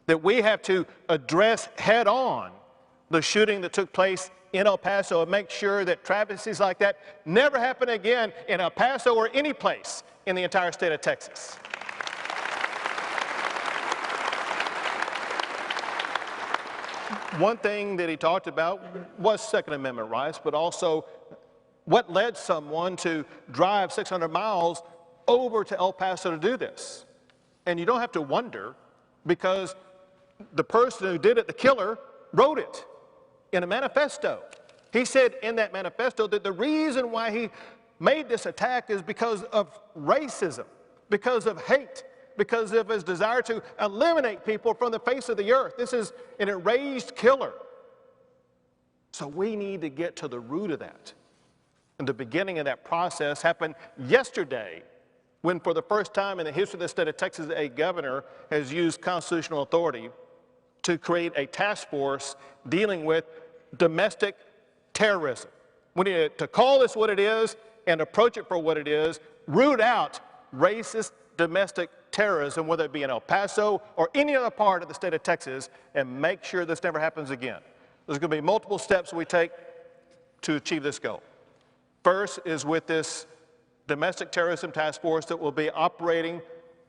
that we have to address head on the shooting that took place in El Paso and make sure that travesties like that never happen again in El Paso or any place in the entire state of Texas. One thing that he talked about was Second Amendment rights, but also what led someone to drive 600 miles over to El Paso to do this. And you don't have to wonder, because the person who did it, the killer, wrote it in a manifesto. He said in that manifesto that the reason why he made this attack is because of racism, because of hate, because of his desire to eliminate people from the face of the earth. This is an enraged killer. So we need to get to the root of that. And the beginning of that process happened yesterday, when for the first time in the history of the state of Texas, a governor has used constitutional authority to create a task force dealing with domestic terrorism. We need to call this what it is and approach it for what it is, root out racist domestic terrorism, whether it be in El Paso or any other part of the state of Texas, and make sure this never happens again. There's going to be multiple steps we take to achieve this goal. First is with this domestic terrorism task force that will be operating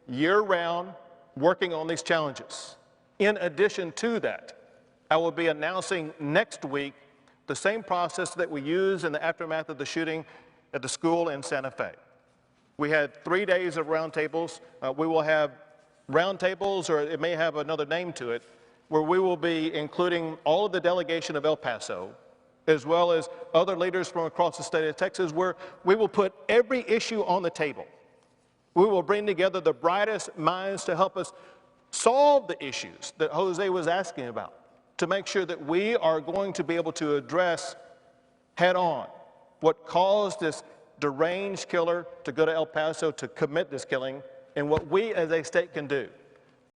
year-round, working on these challenges. In addition to that, I will be announcing next week the same process that we used in the aftermath of the shooting at the school in Santa Fe. We had 3 days of roundtables. We will have roundtables, or it may have another name to it, where we will be including all of the delegation of El Paso, as well as other leaders from across the state of Texas, where we will put every issue on the table. We will bring together the brightest minds to help us solve the issues that Jose was asking about, to make sure that we are going to be able to address head on what caused this deranged killer to go to El Paso to commit this killing, and what we as a state can do.